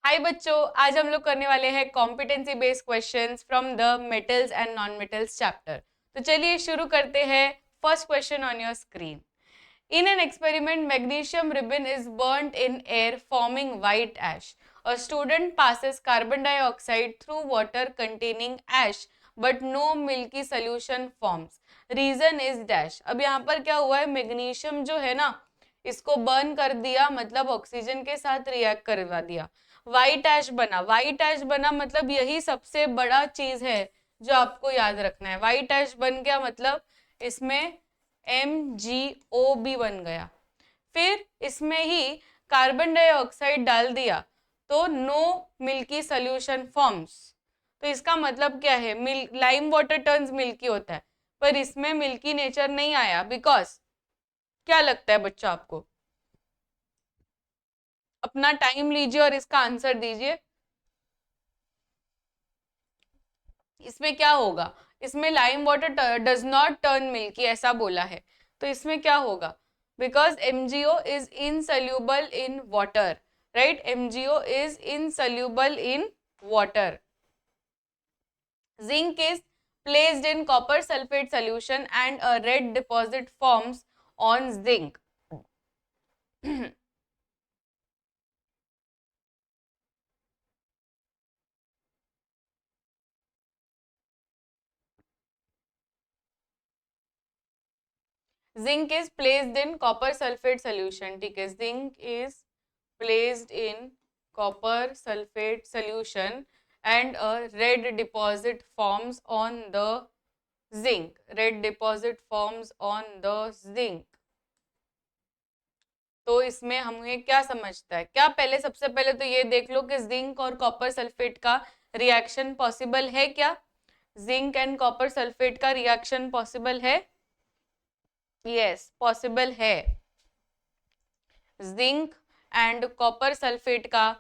हाय बच्चों, आज हम लोग करने वाले हैं competency based questions from the metals and non metals chapter. तो चलिए शुरू करते हैं। First question on your screen. In an experiment, magnesium ribbon is burnt in air, forming white ash. A student passes carbon dioxide through water containing ash, but no milky solution forms. Reason is dash. अब यहाँ पर क्या हुआ है, magnesium जो है ना, इसको बर्न कर दिया, मतलब ऑक्सीजन के साथ रिएक्ट करवा दिया, व्हाइट ऐश बना। व्हाइट ऐश बना मतलब यही सबसे बड़ा चीज है जो आपको याद रखना है। व्हाइट ऐश बन गया मतलब इसमें MgO भी बन गया। फिर इसमें ही कार्बन डाइऑक्साइड डाल दिया तो नो मिल्की सोल्यूशन फॉर्म्स। तो इसका मतलब क्या है, लाइम वाटर टर्न्स मिल्की होता है, पर इसमें मिल्की नेचर नहीं आया। बिकॉज क्या लगता है बच्चों आपको? अपना टाइम लीजिए और इसका आंसर दीजिए। इसमें क्या होगा? इसमें lime water does not turn milky ऐसा बोला है, तो इसमें क्या होगा? Because MgO is insoluble in water, right? MgO is insoluble in water. Zinc is placed in copper sulfate solution and a red deposit forms on zinc. Zinc is placed in copper sulfate solution, ठीक है? Zinc is placed in copper sulfate solution and a red deposit forms on the zinc. Red deposit forms on the zinc. तो इसमें हमें क्या समझता है? क्या पहले सबसे पहले तो ये देख लो कि जिंक और कॉपर सल्फेट का रिएक्शन पॉसिबल है क्या? जिंक एंड कॉपर सल्फेट का रिएक्शन पॉसिबल है? यस, पॉसिबल है। जिंक एंड कॉपर सल्फेट का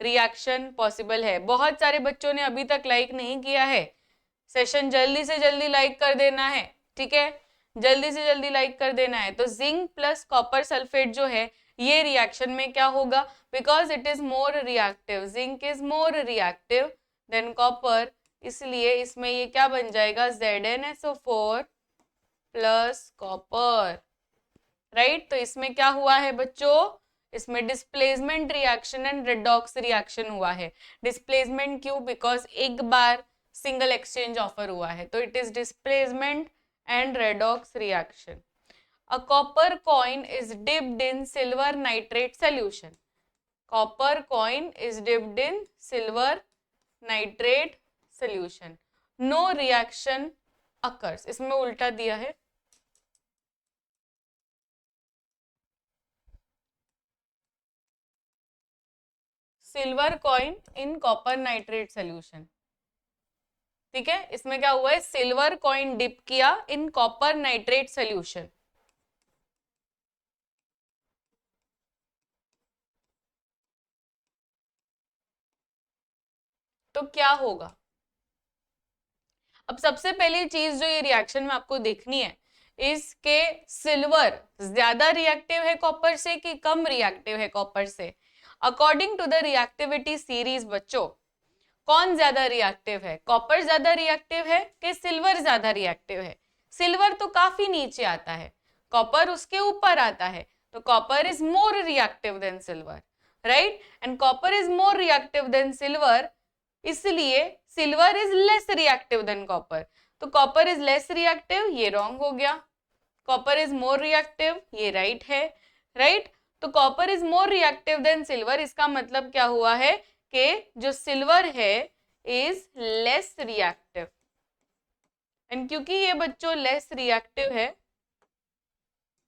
रिएक्शन पॉसिबल है। बहुत सारे बच्चों ने अभी तक लाइक नहीं किया है। सेशन जल्दी से जल्दी लाइक कर देना है, ठीक है? जल्दी से जल्दी लाइक कर देना है। तो जिंक प्लस कॉपर सल्फेट जो है, ये रिएक्शन में क्या होगा? Because it is more reactive, zinc is more reactive than copper, इसलिए इसमें ये क्या बन जाएगा? ZnSO4 plus copper, right? तो इसमें क्या हुआ है बच्चों? इसमें displacement reaction and redox reaction हुआ है। डिस्प्लेसमेंट क्यों? बिकॉज एक बार सिंगल एक्सचेंज ऑफर हुआ है, तो it is displacement and redox reaction. A copper coin is dipped in silver nitrate solution. Copper coin is dipped in silver nitrate solution. No reaction occurs. इसमें उल्टा दिया है, silver coin in copper nitrate solution, ठीक है? इसमें क्या हुआ है? सिल्वर कॉइन डिप किया इन कॉपर नाइट्रेट सोल्यूशन। तो क्या होगा? अब सबसे पहली चीज जो ये रिएक्शन में आपको देखनी है, इसके सिल्वर ज्यादा रिएक्टिव है कॉपर से कि कम रिएक्टिव है कॉपर से? According to the reactivity series बच्चों, कौन ज्यादा रिएक्टिव है? कॉपर ज्यादा रिएक्टिव है कि सिल्वर ज्यादा रिएक्टिव है? सिल्वर तो काफी नीचे आता है, कॉपर उसके ऊपर आता है, तो copper is more reactive than silver, right? And copper is more reactive than silver, इसलिए silver is less reactive than copper. तो कॉपर इज लेस रिएक्टिव, ये रॉन्ग हो गया। कॉपर इज मोर रिएक्टिव, ये राइट है, राइट? तो copper is more reactive than silver, इसका मतलब क्या हुआ है कि जो सिल्वर है इज लेस रिएक्टिव। एंड क्योंकि ये बच्चों लेस रिएक्टिव है,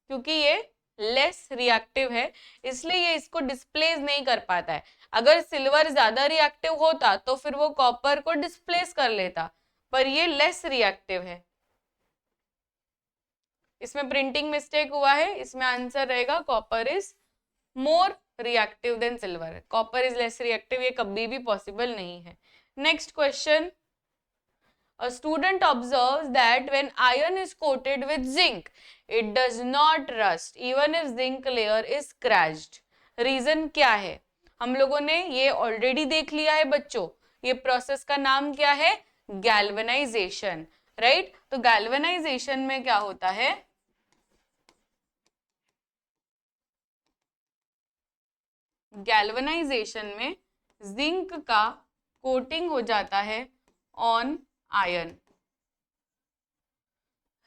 क्योंकि ये लेस रिएक्टिव है, इसलिए ये इसको डिस्प्लेस नहीं कर पाता है। अगर सिल्वर ज्यादा रिएक्टिव होता तो फिर वो कॉपर को डिस्प्लेस कर लेता, पर ये लेस रिएक्टिव है। इसमें प्रिंटिंग मिस्टेक हुआ है, इसमें आंसर रहेगा copper is more reactive than silver. Copper is less reactive, ये कभी भी पॉसिबल नहीं है। Next question. A student observes that when iron is coated with zinc, it does not rust even if zinc layer is scratched. Reason क्या है? हम लोगों ने ये ऑलरेडी देख लिया है बच्चों। ये प्रोसेस का नाम क्या है? Galvanisation, right. तो गैल्वेनाइजेशन में क्या होता है? गैल्वेनाइजेशन में जिंक का कोटिंग हो जाता है ऑन आयरन,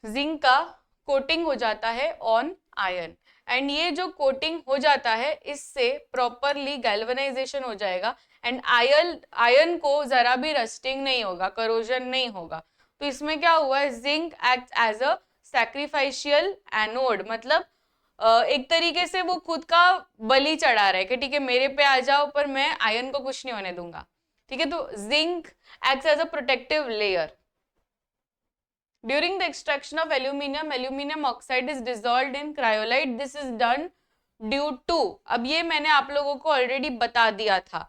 जिंक का कोटिंग हो जाता है ऑन आयरन, एंड ये जो कोटिंग हो जाता है इससे प्रॉपरली गैल्वेनाइजेशन हो जाएगा, एंड आयरन को जरा भी रस्टिंग नहीं होगा, करोजन नहीं होगा। तो इसमें क्या हुआ है? Zinc act as a sacrificial anode, मतलब एक तरीके से वो खुद का बलि चढ़ा रहा है कि ठीक है मेरे पे आ जाओ पर मैं आयरन को कुछ नहीं होने दूंगा, ठीक है। तो zinc acts as a protective layer. During the extraction of aluminium, aluminium oxide is dissolved in cryolite. This is done due to, अब ये मैंने आप लोगों को ऑलरेडी बता दिया था,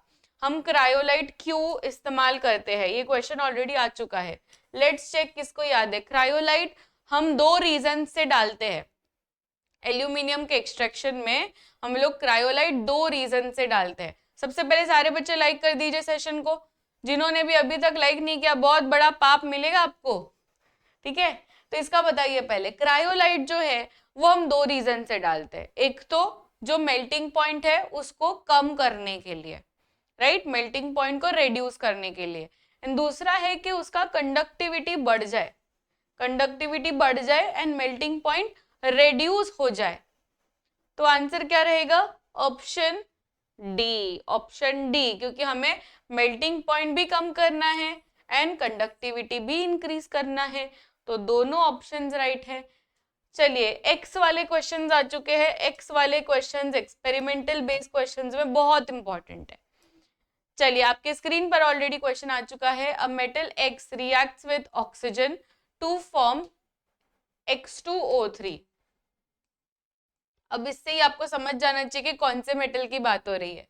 हम क्रायोलाइट क्यों इस्तेमाल करते हैं, ये क्वेश्चन ऑलरेडी आ चुका है। लेट्स चेक किसको याद है। क्रायोलाइट हम दो रीजन से डालते हैं, एल्यूमिनियम के एक्सट्रैक्शन में हम लोग क्रायोलाइट दो रीजन से डालते हैं। सबसे पहले सारे बच्चे लाइक कर दीजिए सेशन को, जिन्होंने भी अभी तक लाइक नहीं किया बहुत बड़ा पाप मिलेगा आपको, ठीक है। तो इसका बताइए पहले, क्रायोलाइट जो है वो हम दो रीजन से डालते हैं। एक तो जो मेल्टिंग पॉइंट है उसको कम करने के लिए, राइट, मेल्टिंग पॉइंट को रिड्यूस करने के लिए, एंड दूसरा है कि उसका कंडक्टिविटी बढ़ जाए, कंडक्टिविटी बढ़ जाए एंड मेल्टिंग पॉइंट रिड्यूस हो जाए। तो आंसर क्या रहेगा? ऑप्शन डी, ऑप्शन डी, क्योंकि हमें मेल्टिंग पॉइंट भी कम करना है एंड कंडक्टिविटी भी इंक्रीज करना है, तो दोनों ऑप्शंस राइट है। चलिए एक्स वाले क्वेश्चंस आ चुके हैं। एक्स वाले क्वेश्चंस एक्सपेरिमेंटल बेस्ड क्वेश्चंस में बहुत इंपॉर्टेंट है। चलिए आपके स्क्रीन पर ऑलरेडी क्वेश्चन आ चुका है। A metal X reacts with oxygen to form X2O3। अब इससे ही आपको समझ जाना चाहिए कि कौन से मेटल की बात हो रही है।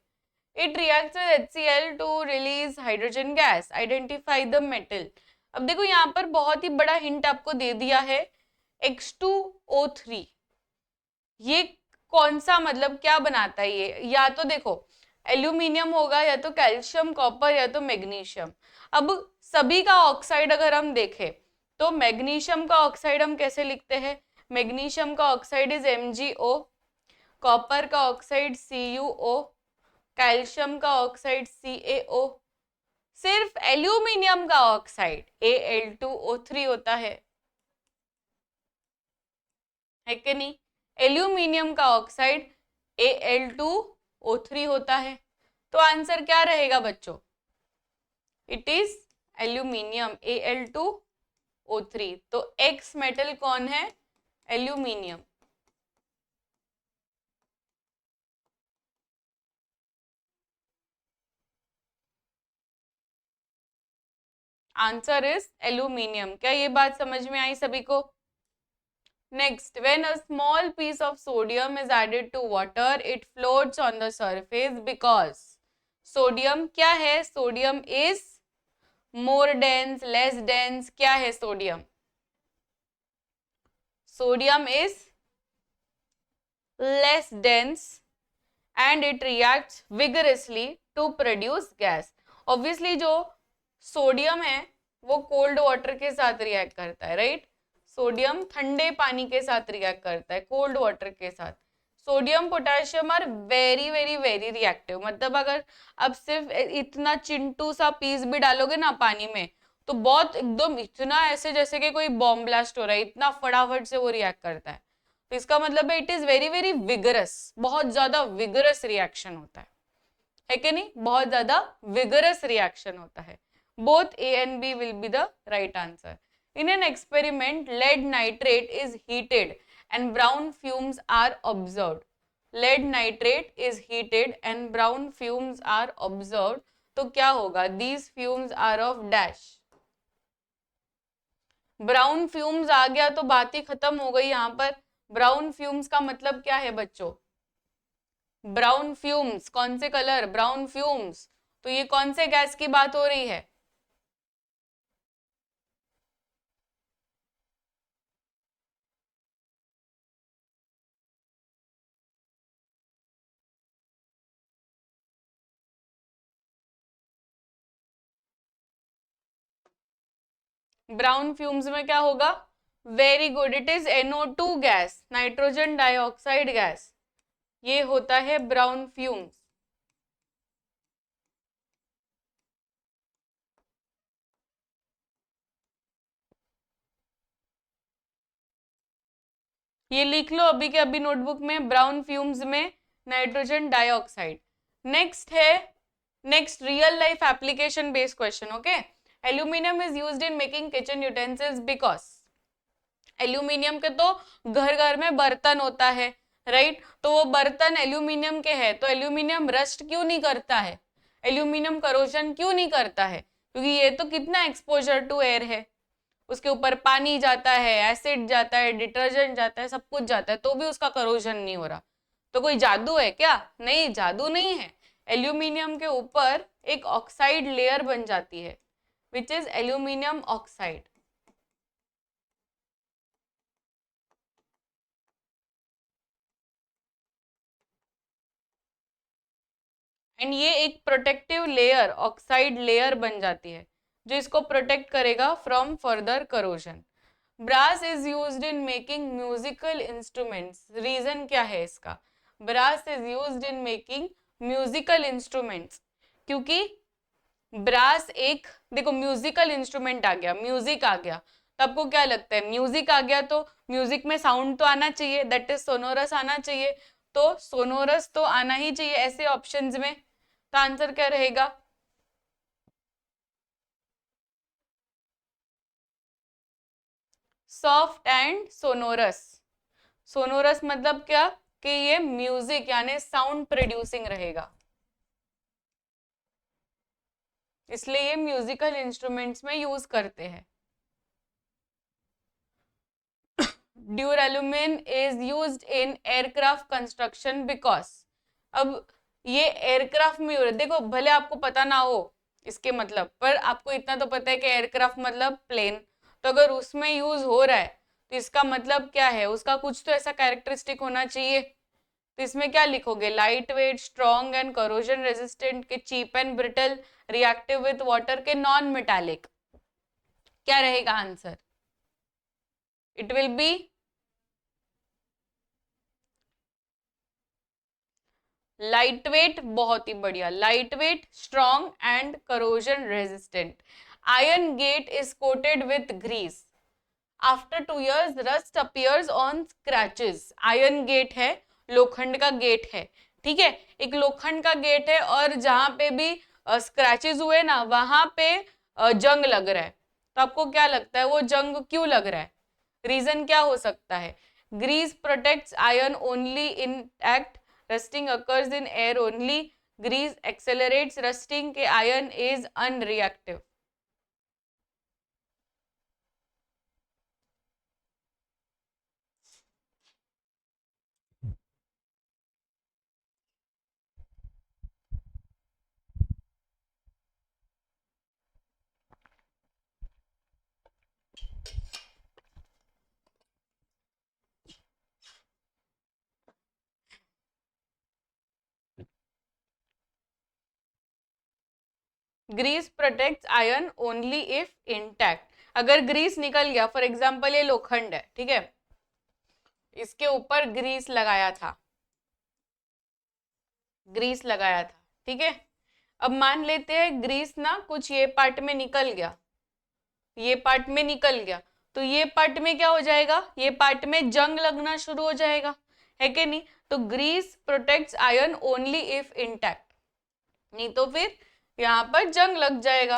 It reacts with HCl to release hydrogen gas. Identify the metal. अब देखो यहाँ पर बहुत ही बड़ा हिंट आपको दे दिया है, X2O3। ये कौन सा, मतलब क्या बनाता है ये? या तो देखो एल्यूमिनियम होगा, या तो कैल्शियम, कॉपर, या तो मैग्नीशियम। अब सभी का ऑक्साइड अगर हम देखें तो मैग्नीशियम का ऑक्साइड हम कैसे लिखते हैं? मैग्नीशियम का ऑक्साइड इज MgO, कॉपर का ऑक्साइड CuO, कैल्शियम का ऑक्साइड CaO, सिर्फ एल्यूमिनियम का ऑक्साइड Al2O3 होता है कि नहीं? एल्यूमिनियम का ऑक्साइड Al2O3 होता है। तो आंसर क्या रहेगा बच्चों? It is aluminium, Al2O3। तो एक्स मेटल कौन है? एल्यूमिनियम। Answer is aluminium. क्या ये बात समझ में आई सभी को? Next, when a small piece of sodium is added to water, it floats on the surface because sodium क्या है? Sodium is more dense, less dense, क्या है sodium? Sodium is less dense and it reacts vigorously to produce gas. Obviously जो sodium है वो cold water के साथ react करता है, राइट। सोडियम ठंडे पानी के साथ रिएक्ट करता है, कोल्ड वाटर के साथ। Sodium potassium are very very very reactive, मतलब अगर आप सिर्फ इतना चिंटू सा पीस भी डालोगे ना पानी में तो बहुत एकदम इतना ऐसे जैसे कि कोई बॉम्ब ब्लास्ट हो रहा है, इतना फटाफट से वो रिएक्ट करता है। तो इसका मतलब है it is very very vigorous, बहुत ज्यादा विगरस रिएक्शन होता है कि नहीं? बहुत ज्यादा विगरस रिएक्शन होता है। Both A and B will be the right answer. In an experiment, lead nitrate is heated and brown fumes are observed. Lead nitrate is heated and brown fumes are observed. तो क्या होगा? These fumes are of dash. Brown fumes आ गया तो बात ही खत्म हो गई यहाँ पर। ब्राउन फ्यूम्स का मतलब क्या है बच्चों? ब्राउन फ्यूम्स कौन से कलर? Brown fumes. तो ये कौन से गैस की बात हो रही है? ब्राउन फ्यूम्स में क्या होगा? Very good, it is NO2 gas, nitrogen dioxide gas, ये होता है ब्राउन फ्यूम्स। ये लिख लो अभी के अभी नोटबुक में, ब्राउन फ्यूम्स में नाइट्रोजन डाइऑक्साइड। नेक्स्ट है, next real life application based question, okay. Aluminium is used in making kitchen utensils because, aluminium के तो घर घर में बर्तन होता है, राइट? तो वो बर्तन एल्यूमिनियम के हैं, तो एल्यूमिनियम रस्ट क्यों नहीं करता है, एल्यूमिनियम करोजन क्यों नहीं करता है? क्योंकि ये तो कितना एक्सपोजर टू एयर है, उसके ऊपर पानी जाता है, एसिड जाता है, डिटर्जेंट जाता है, सब कुछ जाता है, तो भी उसका करोजन नहीं हो रहा। तो कोई जादू है क्या? नहीं, जादू नहीं है। एल्यूमिनियम के ऊपर एक ऑक्साइड लेयर बन जाती है, which is aluminium oxide. And ये एक प्रोटेक्टिव लेयर, ऑक्साइड लेयर बन जाती है, जो इसको प्रोटेक्ट करेगा from further corrosion. Brass is used in making musical instruments, reason क्या है इसका? Brass is used in making musical instruments, क्योंकि ब्रास एक, देखो म्यूजिकल इंस्ट्रूमेंट आ गया, म्यूजिक आ गया, तो आपको क्या लगता है, म्यूजिक आ गया तो म्यूजिक में साउंड तो आना चाहिए, दैट इज सोनोरस आना चाहिए, तो सोनोरस तो आना ही चाहिए ऐसे ऑप्शंस में, तो आंसर क्या रहेगा? Soft and sonorous. सोनोरस मतलब क्या? कि ये म्यूजिक यानी साउंड प्रोड्यूसिंग रहेगा, इसलिए ये म्यूजिकल इंस्ट्रूमेंट्स में यूज करते हैं। Duralumin is used in aircraft construction because, अब ये एयरक्राफ्ट में देखो, भले आपको पता ना हो इसके मतलब, पर आपको इतना तो पता है कि एयरक्राफ्ट मतलब प्लेन, तो अगर उसमें यूज हो रहा है तो इसका मतलब क्या है, उसका कुछ तो ऐसा कैरेक्टरिस्टिक होना चाहिए। तो इसमें क्या लिखोगे? Light weight, strong and corrosion resistant, के cheap and brittle, reactive with water, के नॉन मेटालिक, क्या रहेगा answer? It will be light weight, बहुत ही बढ़िया, light weight, strong and corrosion resistant. Iron gate is coated with grease, after 2 years rust appears on scratches. Iron gate है, लोखंड का gate है, ठीक है, एक लोखंड का गेट है, और जहां पे भी स्क्रैचेस हुए ना, वहां पे जंग लग रहा है, तो आपको क्या लगता है वो जंग क्यों लग रहा है? रीजन क्या हो सकता है? Grease protects iron only intact, rusting occurs in air only, grease accelerates rusting, के iron is unreactive. Grease protects iron only if intact, अगर ग्रीस निकल गया, फॉर एग्जांपल ये लोखंड है, ठीक है, इसके ऊपर ग्रीस लगाया था, ग्रीस लगाया था, ठीक है, अब मान लेते हैं ग्रीस ना कुछ ये पार्ट में निकल गया, ये पार्ट में निकल गया, तो ये पार्ट में क्या हो जाएगा, ये पार्ट में जंग लगना शुरू हो जाएगा, है कि नहीं? तो grease protects iron only if intact, नहीं तो फिर यहाँ पर जंग लग जाएगा,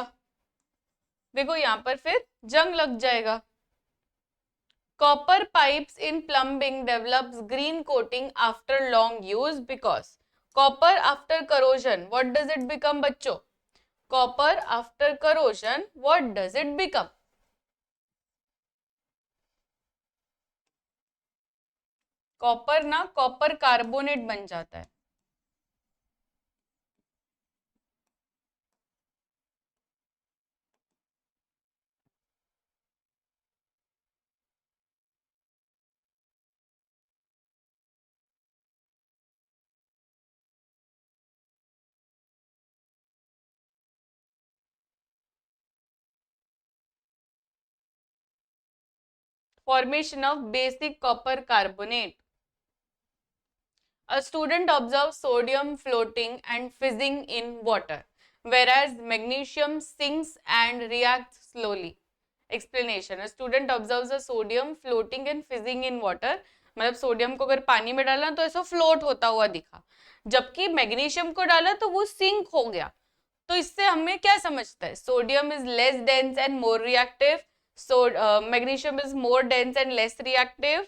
देखो यहाँ पर फिर जंग लग जाएगा। Copper pipes in plumbing develops green coating after long use because copper after corrosion, what does it become बच्चों? Copper after corrosion, what does it become? Copper ना कॉपर कार्बोनेट बन जाता है। formation of basic copper carbonate. A student observes sodium floating and fizzing in water, whereas magnesium sinks and reacts slowly. Explanation: A student observes a sodium floating and fizzing in water. मतलब sodium को अगर पानी में डाला तो ऐसा float होता हुआ दिखा, जबकि मैग्नीशियम को डाला तो वो सिंक हो गया. तो इससे हमें क्या समझता है? Sodium is less dense and more reactive, so magnesium is more dense and less reactive,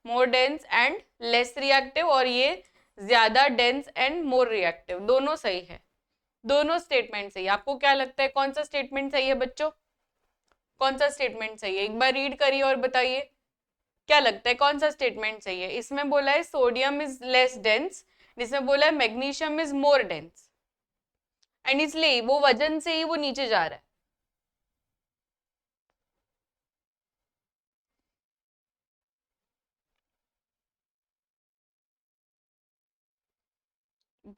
more dense and less reactive, और ये ज्यादा dense and more reactive. दोनों सही है, दोनों स्टेटमेंट सही है. आपको क्या लगता है कौन सा स्टेटमेंट सही है बच्चों? कौन सा स्टेटमेंट सही है? एक बार रीड करिए और बताइए क्या लगता है कौन सा स्टेटमेंट सही है. इसमें बोला है सोडियम इज लेस डेंस, जिसमें बोला है magnesium is more dense, and इसलिए वो वजन से ही वो नीचे जा रहा है.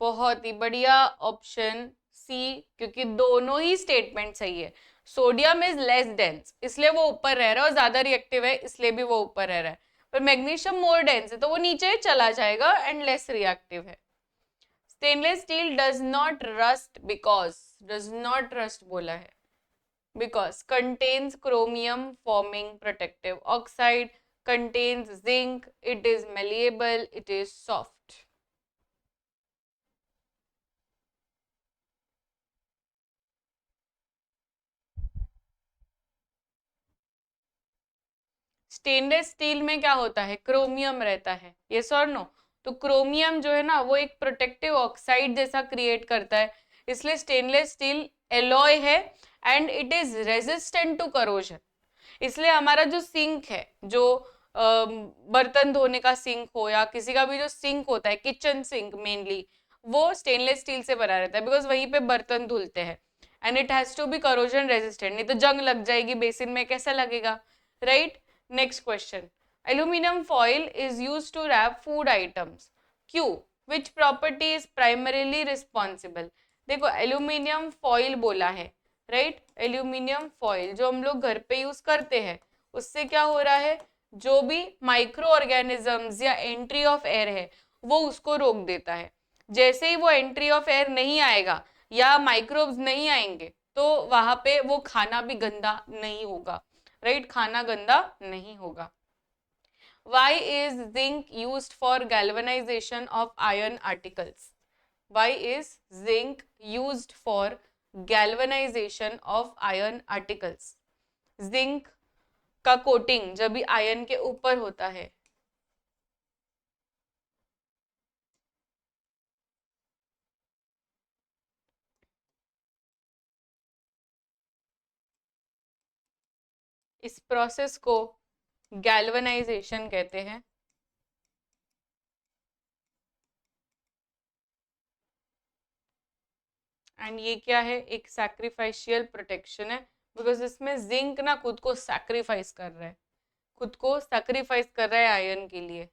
बहुत ही बढ़िया ऑप्शन सी, क्योंकि दोनों ही स्टेटमेंट सही है. सोडियम इज लेस डेंस इसलिए वो ऊपर रह रहा है, और ज्यादा रिएक्टिव है इसलिए भी वो ऊपर रह रहा है. पर मैग्नीशियम मोर डेंस है तो वो नीचे चला जाएगा एंड लेस रिएक्टिव है. Stainless steel does not rust because, does not rust बोला है because contains chromium forming protective oxide, contains zinc, it is malleable, it is soft. Stainless steel में क्या होता है? क्रोमियम रहता है. यस और नो? तो क्रोमियम जो है ना वो एक प्रोटेक्टिव ऑक्साइड जैसा क्रिएट करता है, इसलिए स्टेनलेस स्टील एलॉय है and it is resistant to corrosion. इसलिए हमारा जो सिंक है, जो बर्तन धोने का सिंक हो या किसी का भी जो सिंक होता है, किचन सिंक मेनली, वो स्टेनलेस स्टील से बना रहता है बिकॉज वहीं पे बर्तन धुलते हैं. And it has to be corrosion resistant, नहीं तो जंग लग जाएगी बेसिन में, कैसा लगेगा, right? Next question. Aluminium foil is used to wrap food items. क्यू? Which property is primarily responsible? देखो एल्यूमिनियम फॉइल बोला है, राइट? एल्यूमिनियम फॉइल जो हम लोग घर पे यूज करते हैं, उससे क्या हो रहा है? जो भी माइक्रो ऑर्गेनिजम्स या एंट्री ऑफ एयर है वो उसको रोक देता है. जैसे ही वो एंट्री ऑफ एयर नहीं आएगा या माइक्रोब्स नहीं आएंगे तो वहां पे वो खाना भी गंदा नहीं होगा, राइट? खाना गंदा नहीं होगा. Why is zinc used for galvanization of iron articles? Why is zinc used for galvanization of iron articles? Zinc का कोटिंग जब भी आयन के ऊपर होता है, इस प्रोसेस को गैल्वेनाइजेशन कहते हैं. एंड ये क्या है? एक सैक्रिफाइशियल प्रोटेक्शन है बिकॉज इसमें जिंक ना खुद को सैक्रिफाइस कर रहा है, खुद को सैक्रिफाइस कर रहा है आयरन के लिए.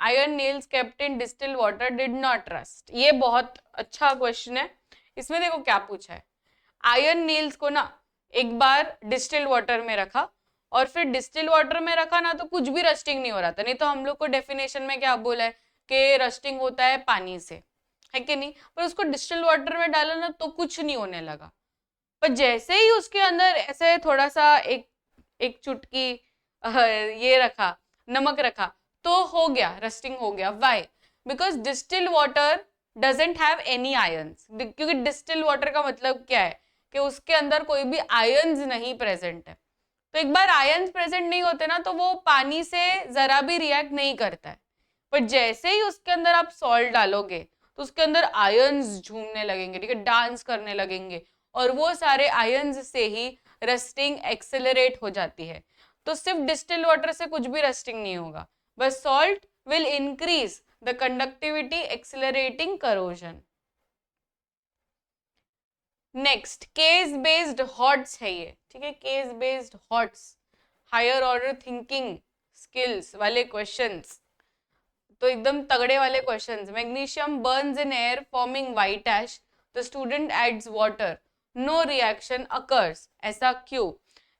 Iron nails kept in distilled water did not rust. ये बहुत अच्छा क्वेश्चन है. इसमें देखो क्या पूछा है. आयरन नेल्स को ना एक बार डिस्टिल्ड वाटर में रखा और फिर डिस्टिल्ड वाटर में रखा ना तो कुछ भी रस्टिंग नहीं हो रहा था. नहीं तो हम लोग को डेफिनेशन में क्या बोला है कि रस्टिंग होता है पानी से, है कि नहीं? पर उसको डिस्टिल्ड वाटर में डाला ना तो कुछ नहीं होने लगा. पर जैसे ही उसके अंदर ऐसे थोड़ा सा एक चुटकी ये रखा, नमक रखा, तो हो गया, रस्टिंग हो गया. Why? Because distilled water doesn't have any ions. क्योंकि डिस्टिल्ड वाटर का मतलब क्या है कि उसके अंदर कोई भी आयंस नहीं प्रेजेंट है. तो एक बार आयंस प्रेजेंट नहीं होते ना तो वो पानी से जरा भी रिएक्ट नहीं करता है. पर जैसे ही उसके अंदर आप सॉल्ट डालोगे तो उसके अंदर आयंस झूमने लगेंगे, ठीक है, डांस करने लगेंगे, और वो सारे आयंस से ही रस्टिंग एक्सेलरेट हो जाती है. तो सिर्फ डिस्टिल्ड वाटर से कुछ भी रस्टिंग नहीं होगा, बस salt will increase the conductivity accelerating corrosion. Next case based HOTS है ये, ठीक है, case based HOTS, higher order thinking skills वाले क्वेश्चंस, तो एकदम तगड़े वाले questions. Magnesium burns in air forming white ash, the student adds water, no reaction occurs. ऐसा क्यों?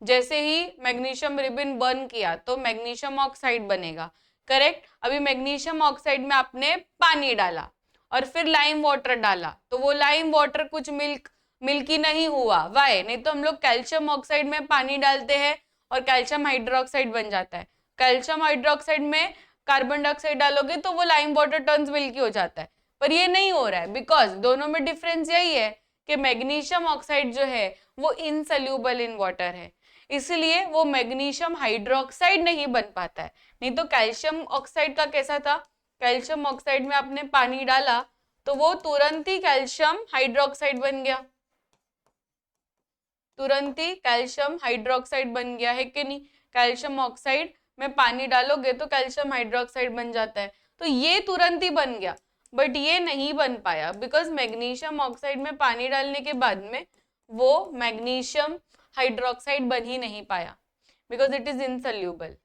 जैसे ही मैग्नीशियम रिबन बर्न किया तो मैग्नीशियम ऑक्साइड बनेगा, करेक्ट। अभी मैग्नीशियम ऑक्साइड में आपने पानी डाला और फिर लाइम वाटर डाला, तो वो लाइम वाटर कुछ मिल्की नहीं हुआ, वाई? नहीं तो हम लोग कैल्शियम ऑक्साइड में पानी डालते हैं और कैल्शियम हाइड्रोक्साइड बन जाता है। कैल्शियम हाइड्रोक्साइड में कार्बन डाइऑक्साइड डालोगे तो वो लाइम वाटर टर्न्स मिल्की हो जाता है, पर ये नहीं हो रहा है बिकॉज दोनों में डिफरेंस यही है कि मैग्नीशियम ऑक्साइड जो है वो इनसोल्यूबल इन वाटर है, इसलिए वो मैग्नीशियम हाइड्रोक्साइड नहीं बन पाता है। नहीं तो कैल्शियम ऑक्साइड का कैसा था, कैल्शियम ऑक्साइड में आपने पानी डाला तो वो तुरंत ही कैल्शियम हाइड्रोक्साइड बन गया, तुरंत ही कैल्शियम हाइड्रोक्साइड बन गया है कि नहीं? कैल्शियम ऑक्साइड में पानी डालोगे तो कैल्शियम हाइड्रोक्साइड बन जाता है, तो ये तुरंत ही बन गया, बट ये नहीं बन पाया बिकॉज मैग्नीशियम ऑक्साइड में पानी डालने के बाद में वो मैग्नीशियम हाइड्रोक्साइड बन ही नहीं पाया because it is insoluble.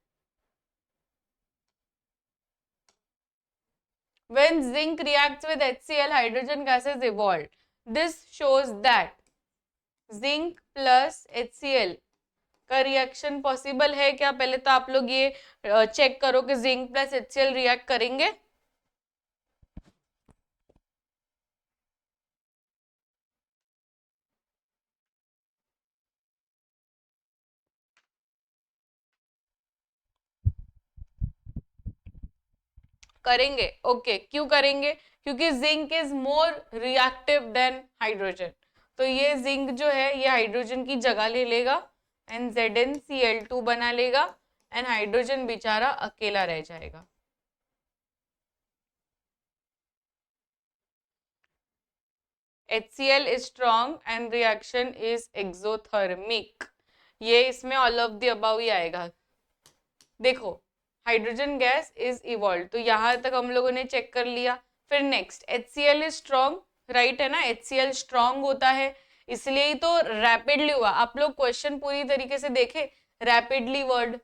When zinc reacts with HCl, hydrogen gas is evolved. This shows that zinc plus HCl का रिएक्शन पॉसिबल है क्या? पहले तो आप लोग ये चेक करो कि जिंक प्लस HCl रिएक्ट करेंगे। करेंगे, ओके। क्यों करेंगे? क्योंकि zinc is more reactive then hydrogen, तो ये जिंक जो है ये हाइड्रोजन की जगह ले लेगा एंड ZnCl2 बना लेगा एंड हाइड्रोजन बेचारा अकेला रह जाएगा। HCl is strong and reaction is exothermic, ये इसमें ऑल ऑफ द अबाउ ही आएगा। देखो, हाइड्रोजन गैस इज इवॉल्व, तो यहां तक हम लोगों ने चेक कर लिया। फिर next HCl is strong, right है ना? HCl स्ट्रॉन्ग होता है इसलिए ही तो रैपिडली हुआ। आप लोग क्वेश्चन पूरी तरीके से देखे, रैपिडली वर्ड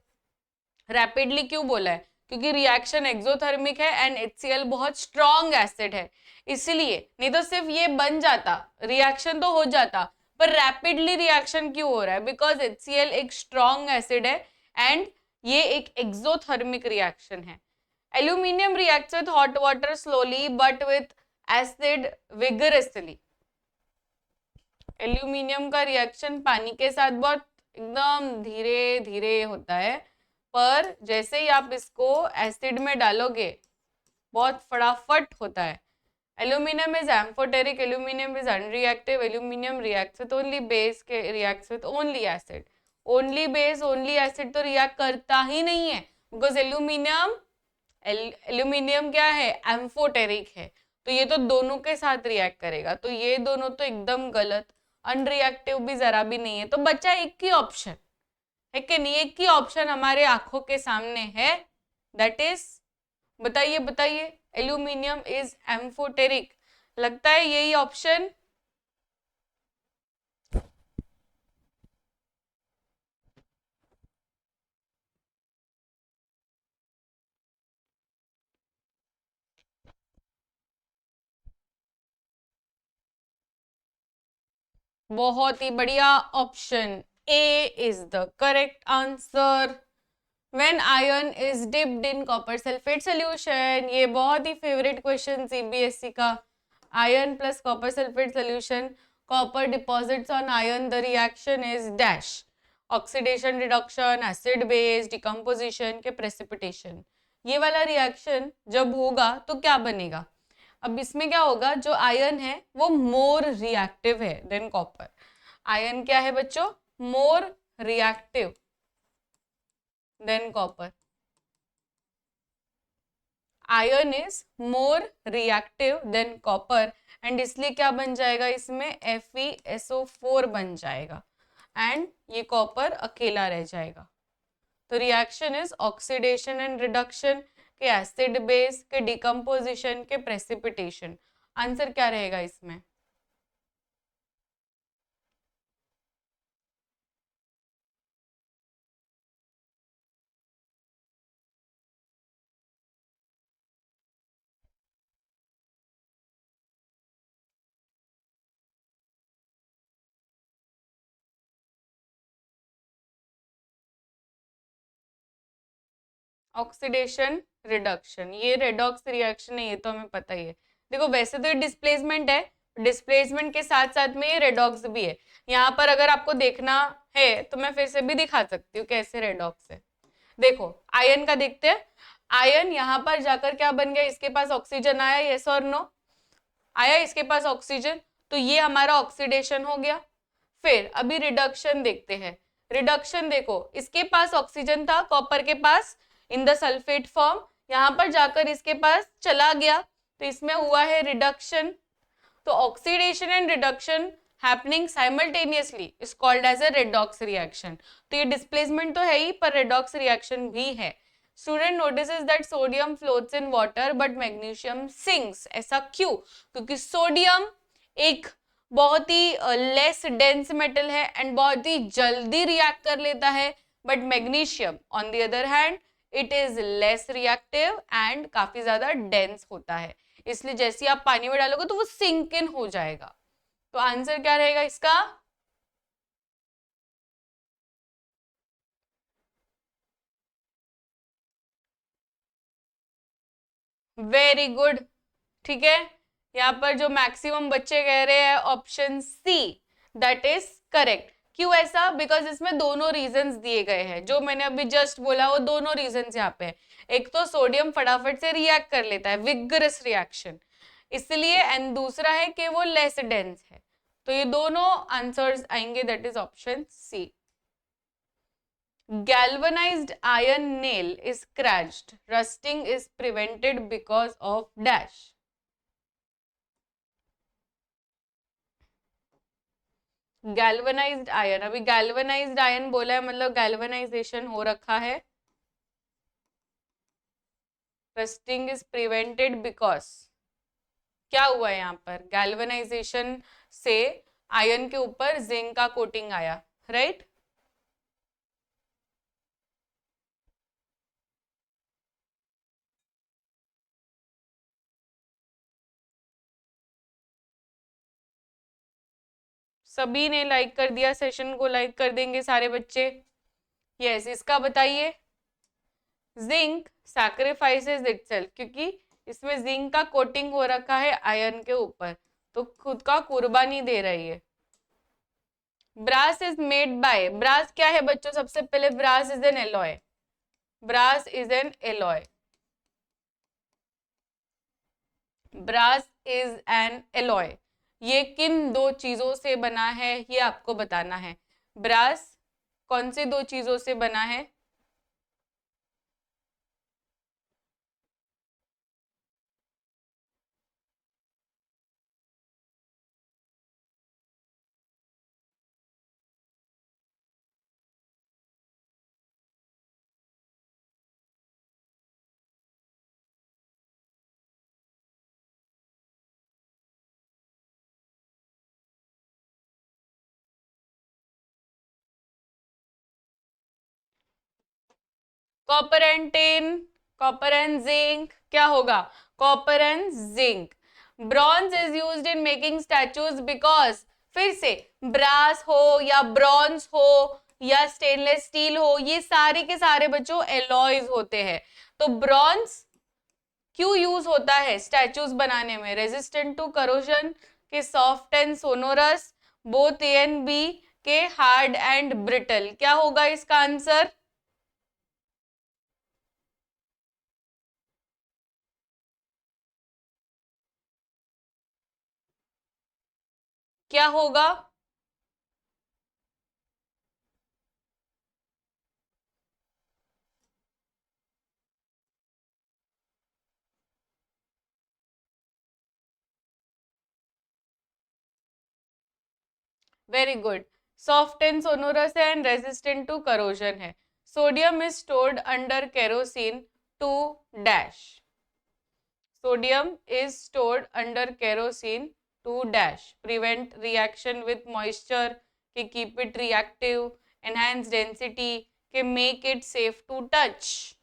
रैपिडली क्यों बोला है? क्योंकि रिएक्शन एक्सोथर्मिक है एंड HCl बहुत स्ट्रॉन्ग एसिड है, इसलिए। नहीं तो सिर्फ ये बन जाता, रिएक्शन तो हो जाता, पर रैपिडली रिएक्शन क्यों हो रहा है? बिकॉज HCl एक स्ट्रॉन्ग एसिड है एंड ये एक एक्सोथर्मिक रिएक्शन है। Aluminium reacts with hot water slowly but with acid vigorously. Aluminium का रिएक्शन पानी के साथ बहुत एकदम धीरे धीरे होता है, पर जैसे ही आप इसको एसिड में डालोगे बहुत फटाफट होता है। Aluminium is amphoteric, aluminium is unreactive, aluminium reacts with only base के reacts with only acid. Only base only acid तो रिएक्ट करता ही नहीं है बिकॉज एल्यूमिनियम क्या है? एम्फोटेरिक है, तो ये तो दोनों के साथ रिएक्ट करेगा, तो ये दोनों तो एकदम गलत। अनरिएक्टिव भी जरा भी नहीं है, तो बच्चा एक ही ऑप्शन है कि नहीं? एक ही ऑप्शन हमारे आंखों के सामने है, दैट इज, बताइए बताइए, एल्यूमिनियम इज एम्फोटेरिक, लगता है यही ऑप्शन? बहुत ही बढ़िया, option A is the correct answer. When iron is dipped in copper sulfate solution, ये बहुत ही फेवरेट क्वेश्चन CBSE का। Iron plus copper sulphate solution, copper deposits on iron, the reaction is dash, oxidation, reduction, acid base, decomposition के precipitation. ये वाला reaction जब होगा तो क्या बनेगा? अब इसमें क्या होगा, जो आयरन है वो मोर रिएक्टिव है देन कॉपर। आयरन क्या है बच्चों? मोर reactive than copper. Iron is more reactive than copper and इसलिए क्या बन जाएगा इसमें? FeSO4 बन जाएगा एंड ये कॉपर अकेला रह जाएगा। तो reaction is oxidation and reduction के एसिड बेस के डिकम्पोजिशन के प्रेसिपिटेशन। आंसर क्या रहेगा इसमें? ऑक्सीडेशन रिडक्शन, ये रेडॉक्स रिएक्शन है, ये तो हमें पता ही है। देखो वैसे तो ये डिस्प्लेसमेंट है, डिस्प्लेसमेंट के साथ साथ में ये रेडॉक्स भी है। यहाँ पर अगर आपको देखना है तो मैं फिर से भी दिखा सकती हूँ कैसे रेडॉक्स है। देखो आयन का देखते हैं। आयन यहाँ पर जाकर क्या बन गया, इसके पास ऑक्सीजन आया, यस और नो, आया इसके पास ऑक्सीजन, तो ये हमारा ऑक्सीडेशन हो गया। फिर अभी रिडक्शन देखते हैं। रिडक्शन देखो, इसके पास ऑक्सीजन था कॉपर के पास इन द सल्फेट फॉर्म, यहां पर जाकर इसके पास चला गया, तो इसमें हुआ है रिडक्शन। तो oxidation and reduction happening simultaneously is called as a redox reaction. तो ये डिस्प्लेसमेंट तो है ही, पर रेडॉक्स रिएक्शन भी है। Student notices that sodium floats in water but magnesium sinks. ऐसा क्यों? क्योंकि सोडियम एक बहुत ही लेस डेंस मेटल है एंड बहुत ही जल्दी रिएक्ट कर लेता है, but magnesium on the other hand it is less reactive and काफी ज्यादा डेंस होता है, इसलिए जैसे ही आप पानी में डालोगे तो वो सिंक इन हो जाएगा। तो आंसर क्या रहेगा इसका? वेरी गुड, ठीक है। यहाँ पर जो मैक्सिमम बच्चे कह रहे हैं option C, that is correct. क्यों ऐसा? बिकॉज इसमें दोनों रीजंस दिए गए हैं, जो मैंने अभी जस्ट बोला वो दोनों रीजंस यहाँ पे हैं। एक तो सोडियम फटाफट से रिएक्ट कर लेता है, विगरस रिएक्शन, इसलिए, एंड दूसरा है कि वो लेस डेंस है। तो ये दोनों आंसर्स आएंगे, that is option C. Galvanized iron nail is scratched. Rusting is prevented because of dash. Galvanised ion, अभी गैल्वनाइज्ड आयन बोला है मतलब गैल्वनाइजेशन हो रखा है। रस्टिंग इज प्रिवेंटेड बिकॉज क्या हुआ है यहाँ पर? गैल्वनाइजेशन से आयन के ऊपर जिंक का कोटिंग आया, राइट? सभी ने लाइक कर दिया, सेशन को लाइक कर देंगे सारे बच्चे। यस, इसका बताइए। जिंक सैक्रिफाइसेस इटसेल्फ, क्योंकि इसमें जिंक का कोटिंग हो रखा है आयरन के ऊपर, तो खुद का कुर्बानी दे रही है। Brass is made by, brass क्या है बच्चों? सबसे पहले brass is an alloy, brass is an alloy, brass is an alloy. ये किन दो चीजों से बना है ये आपको बताना है। ब्रास कौन सी दो चीजों से बना है? Copper and tin, copper and zinc, क्या होगा? Copper and zinc. Bronze is used in making statues because, फिर से ब्रास हो या ब्रॉन्ज हो या स्टेनलेस स्टील हो, ये सारे के सारे बच्चों एलॉयज होते हैं। तो ब्रॉन्ज क्यों यूज होता है स्टैचूज बनाने में? रेजिस्टेंट टू करोजन, के soft and sonorous, both A and B, के हार्ड एंड ब्रिटल। क्या होगा इसका आंसर? क्या होगा? Very good, soft and sonorous है एंड रेजिस्टेंट टू करोजन है। Sodium is stored under kerosene to dash, sodium is stored under kerosene to dash, prevent reaction with moisture, के keep it reactive, enhance density, के make it safe to touch.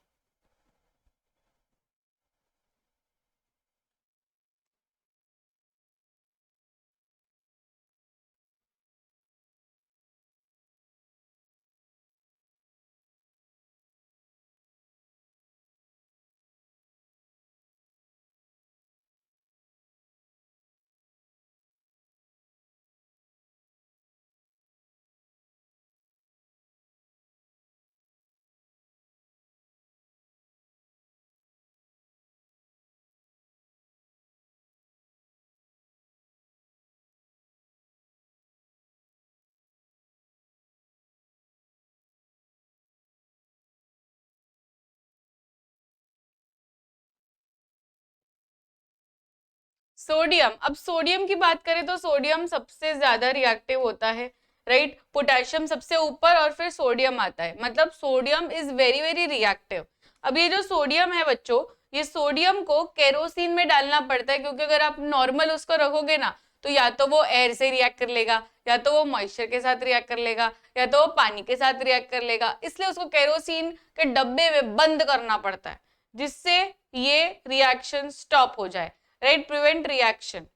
Sodium, अब sodium की बात करें तो sodium सबसे ज्यादा reactive होता है, राइट। पोटेशियम सबसे ऊपर और फिर सोडियम आता है, मतलब sodium is very very reactive. अब ये जो सोडियम है बच्चों, ये सोडियम को केरोसिन में डालना पड़ता है, क्योंकि अगर आप नॉर्मल उसको रखोगे ना तो या तो वो एयर से रिएक्ट कर लेगा, या तो वो मॉइस्चर के साथ रिएक्ट कर लेगा, या तो वो पानी के साथ रिएक्ट कर लेगा, इसलिए उसको केरोसिन के डब्बे में बंद करना पड़ता है, जिससे ये रिएक्शन स्टॉप हो जाए, right, prevent reaction.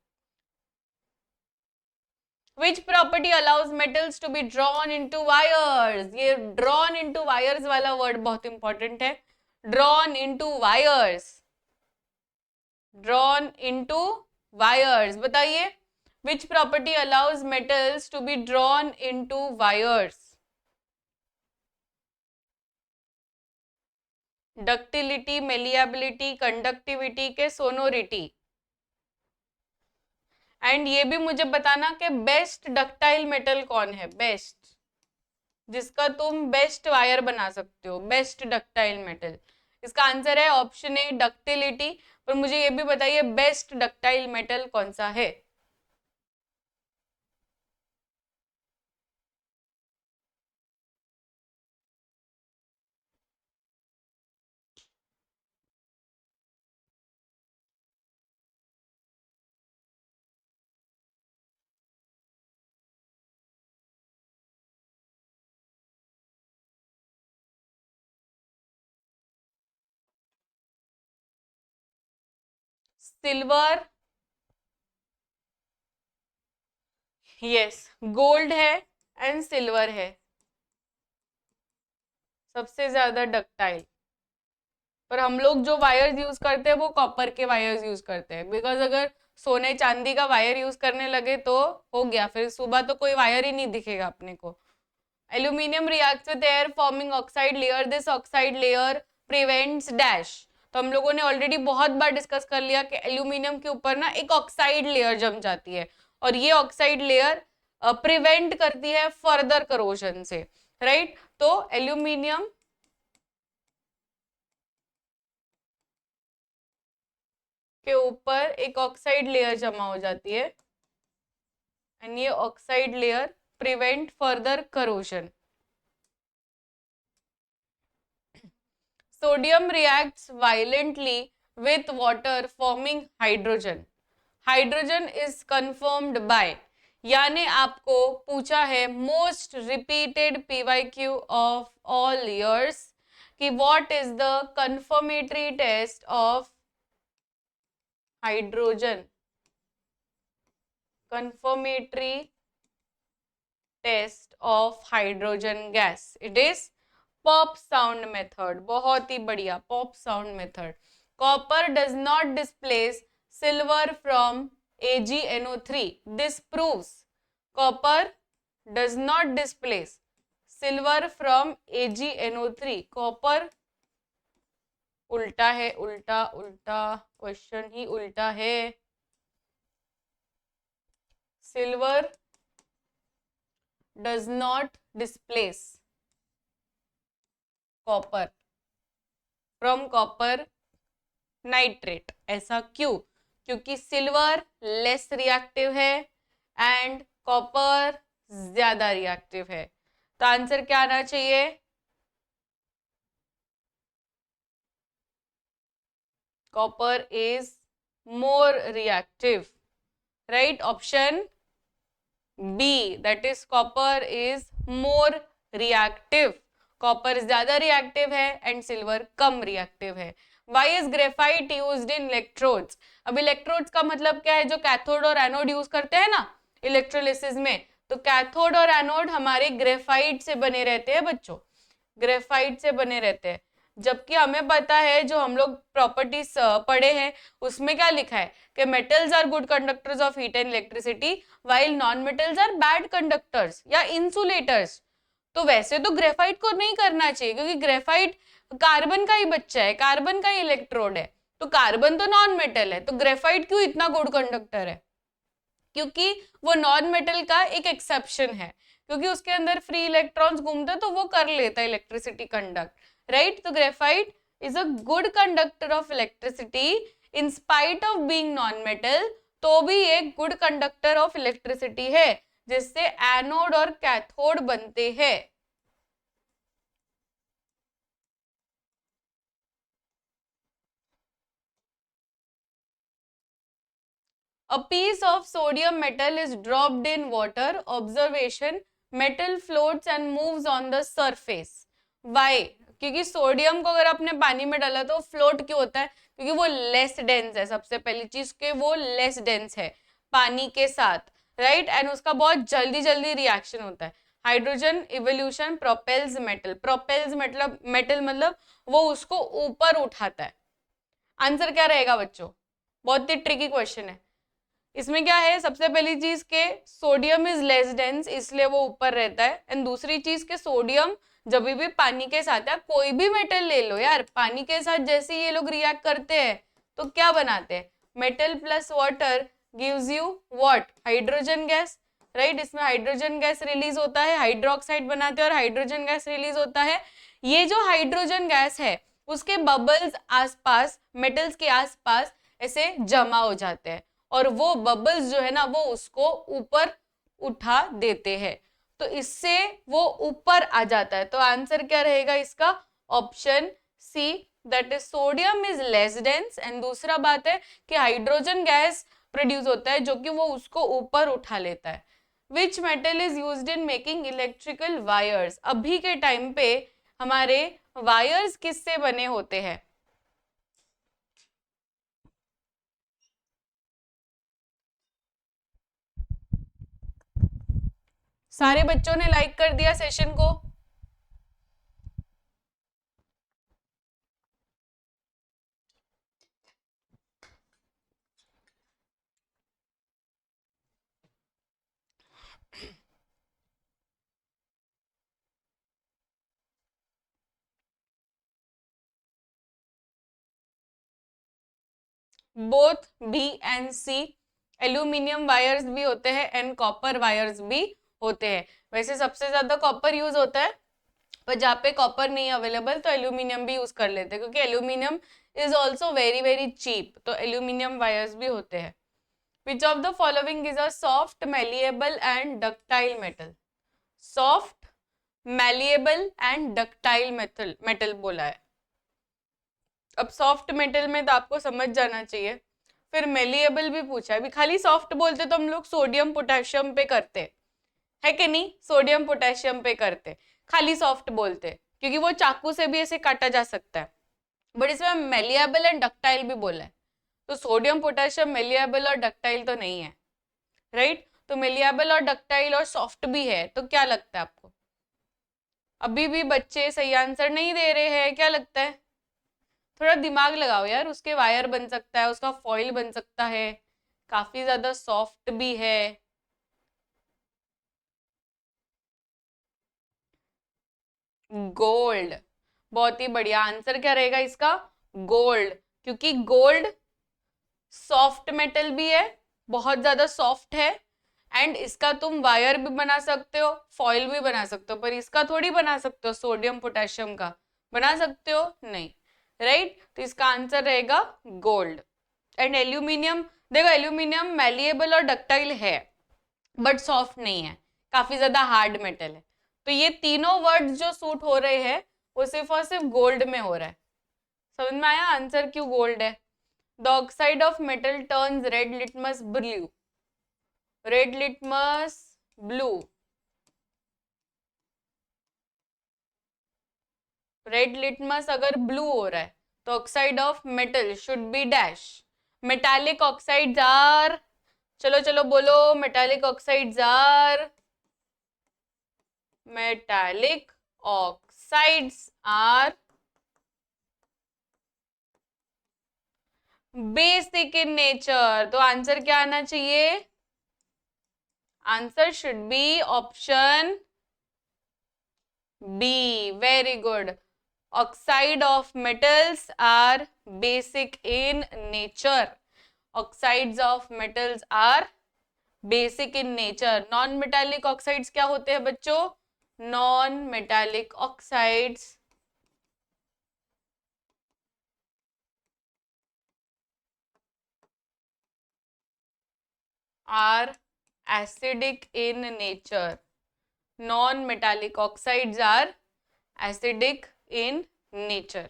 Which property allows metals to be drawn into wires? ये drawn into wires वाला word बहुत important है, drawn into wires, drawn into wires, बताइए which property allows metals to be drawn into wires? Ductility, malleability, conductivity के sonority. And ये भी मुझे बताना कि बेस्ट डक्टाइल मेटल कौन है, बेस्ट जिसका तुम बेस्ट वायर बना सकते हो, बेस्ट डक्टाइल मेटल। इसका आंसर है ऑप्शन ए डक्टिलिटी। पर मुझे ये भी बताइए बेस्ट डक्टाइल मेटल कौन सा है। सिल्वर, यस, गोल्ड है एंड सिल्वर है सबसे ज्यादा डक्टाइल। पर हम लोग जो वायर्स यूज करते हैं वो कॉपर के वायर्स यूज करते हैं, बिकॉज अगर सोने चांदी का वायर यूज करने लगे तो हो गया, फिर सुबह तो कोई वायर ही नहीं दिखेगा अपने को। Aluminium reacts with air forming oxide layer, this oxide layer prevents dash. तो हम लोगों ने ऑलरेडी बहुत बार डिस्कस कर लिया कि एल्यूमिनियम के ऊपर ना एक ऑक्साइड लेयर जम जाती है, और ये ऑक्साइड लेयर प्रिवेंट करती है फर्दर करोजन से, राइट। तो एल्यूमिनियम के ऊपर एक ऑक्साइड लेयर जमा हो जाती है, एंड ये oxide layer prevent further corrosion. Sodium reacts violently with water forming hydrogen. Hydrogen is confirmed by, यानी आपको पूछा है most repeated PYQ of all years कि what is the confirmatory test of hydrogen, confirmatory test of hydrogen gas, it is pop sound method। बहुत ही बढ़िया, pop sound method। copper does not displace silver from AgNO3, this proves copper does not displace silver from AgNO3। copper उल्टा है, उल्टा उल्टा, question ही उल्टा है। Silver does not displace copper from copper nitrate। ऐसा क्यों? क्योंकि सिल्वर लेस रिएक्टिव है एंड कॉपर ज्यादा रिएक्टिव है। तो आंसर क्या आना चाहिए? Copper is more reactive, right, option B, that is copper is more reactive. Copper ज्यादा रिएक्टिव है एंड सिल्वर कम रिएक्टिव है। Why is graphite used in electrodes? अब इलेक्ट्रोड्स का मतलब क्या है? जो कैथोड और एनोड यूज करते हैं ना इलेक्ट्रोलिसिस में, तो कैथोड और एनोड हमारे ग्रेफाइट से बने रहते हैं बच्चों, ग्रेफाइट से बने रहते हैं। जबकि हमें पता है जो हम लोग प्रॉपर्टीज पढ़े हैं उसमें क्या लिखा है कि metals are good conductors of heat and electricity while non metals are bad conductors या इंसुलेटर्स। तो वैसे तो ग्रेफाइट को नहीं करना चाहिए, क्योंकि ग्रेफाइट कार्बन का ही बच्चा है, कार्बन का ही इलेक्ट्रोड है, तो कार्बन तो नॉन मेटल है, तो ग्रेफाइट क्यों इतना गुड कंडक्टर है? क्योंकि वो नॉन मेटल का एक एक्सेप्शन है, क्योंकि उसके अंदर फ्री इलेक्ट्रॉन्स घूमते तो वो कर लेता है इलेक्ट्रिसिटी कंडक्ट, राइट। तो graphite is a good conductor of electricity in spite of being non-metal, तो भी एक गुड कंडक्टर ऑफ इलेक्ट्रिसिटी है, जिससे एनोड और कैथोड बनते हैं। A piece of sodium metal is dropped in water. Observation: metal floats and moves on the surface. Why? क्योंकि sodium को अगर आपने पानी में डाला तो फ्लोट क्यों होता है? क्योंकि वो लेस डेंस है। सबसे पहली चीज के वो लेस डेंस है पानी के साथ, राइट? एंड उसका बहुत जल्दी जल्दी रिएक्शन होता है। Hydrogen evolution propels metal. Propels मतलब मेटल मतलब वो उसको ऊपर उठाता है। आंसर क्या रहेगा बच्चों? बहुत ही ट्रिकी क्वेश्चन है। इसमें क्या है, सबसे पहली चीज के सोडियम इज लेस डेंस, इसलिए वो ऊपर रहता है। एंड दूसरी चीज के सोडियम जब भी पानी के साथ है, कोई भी मेटल ले लो यार, पानी के साथ जैसे ये लोग रिएक्ट करते हैं तो क्या बनाते हैं? Metal plus water gives you what? Hydrogen gas, right? इसमें हाइड्रोजन गैस रिलीज होता है, हाइड्रोक्साइड बनाते हैं और हाइड्रोजन गैस रिलीज होता है। ये जो हाइड्रोजन गैस है उसके बबल्स आसपास, मेटल्स के आसपास ऐसे जमा हो जाते हैं और वो बबल्स जो है ना वो उसको ऊपर उठा देते हैं, तो इससे वो ऊपर आ जाता है। तो आंसर क्या रहेगा इसका? Option C, that is sodium is less dense. And दूसरा बात है कि हाइड्रोजन गैस प्रोड्यूस होता है जो कि वो उसको ऊपर उठा लेता है। Which metal is used in making electrical wires? अभी के टाइम पे हमारे वायर्स किससे बने होते हैं? सारे बच्चों ने लाइक कर दिया सेशन को? Both B and C. Aluminium wires भी होते हैं एंड कॉपर वायर्स भी होते हैं। वैसे सबसे ज्यादा कॉपर यूज होता है, पर जहाँ पे कॉपर नहीं अवेलेबल तो एल्यूमिनियम भी यूज कर लेते हैं, क्योंकि aluminium is also very very cheap, तो एल्यूमिनियम वायर्स भी होते हैं। Which of the following is a soft malleable and ductile metal? Soft, malleable and ductile metal metal बोला है। अब सॉफ्ट मेटल में तो आपको समझ जाना चाहिए, फिर मेलिएबल भी पूछा है। अभी खाली सॉफ्ट बोलते तो हम लोग सोडियम पोटेशियम पे करते है कि नहीं? सोडियम पोटेशियम पे करते, खाली सॉफ्ट बोलते क्योंकि वो चाकू से भी ऐसे काटा जा सकता है। बट इसमें मेलिएबल एंड डक्टाइल भी बोला है, तो सोडियम पोटेशियम मेलिएबल और डक्टाइल तो नहीं है, राइट? तो मेलिएबल और डक्टाइल और सॉफ्ट भी है, तो क्या लगता है आपको? अभी भी बच्चे सही आंसर नहीं दे रहे हैं, क्या लगता है? थोड़ा दिमाग लगाओ यार। उसके वायर बन सकता है, उसका फॉइल बन सकता है, काफी ज्यादा सॉफ्ट भी है। गोल्ड, बहुत ही बढ़िया। आंसर क्या रहेगा इसका? गोल्ड, क्योंकि गोल्ड सॉफ्ट मेटल भी है, बहुत ज्यादा सॉफ्ट है, एंड इसका तुम वायर भी बना सकते हो, फॉइल भी बना सकते हो, पर इसका थोड़ी बना सकते हो। सोडियम पोटेशियम का बना सकते हो? नहीं, राइट? तो इसका आंसर रहेगा गोल्ड। एंड एल्यूमिनियम, देखो एल्यूमिनियम मैलिएबल और डक्टाइल है बट सॉफ्ट नहीं है, काफी ज्यादा हार्ड मेटल है। तो ये तीनों वर्ड्स जो सूट हो रहे हैं वो सिर्फ और सिर्फ गोल्ड में हो रहा है। समझ में आया आंसर क्यों गोल्ड है? The oxide of metal turns red litmus blue. Red litmus blue, red litmus अगर ब्लू हो रहा है तो oxide of metal should be dash. Metallic oxides are, चलो चलो बोलो, metallic oxides are, metallic oxides are basic in nature. तो answer क्या आना चाहिए? Answer should be option B. Very good. Oxide of metals are basic in nature. Oxides of metals are basic in nature. Non-metallic oxides क्या होते हैं बच्चों? Non-metallic oxides are acidic in nature. Non-metallic oxides are acidic in nature.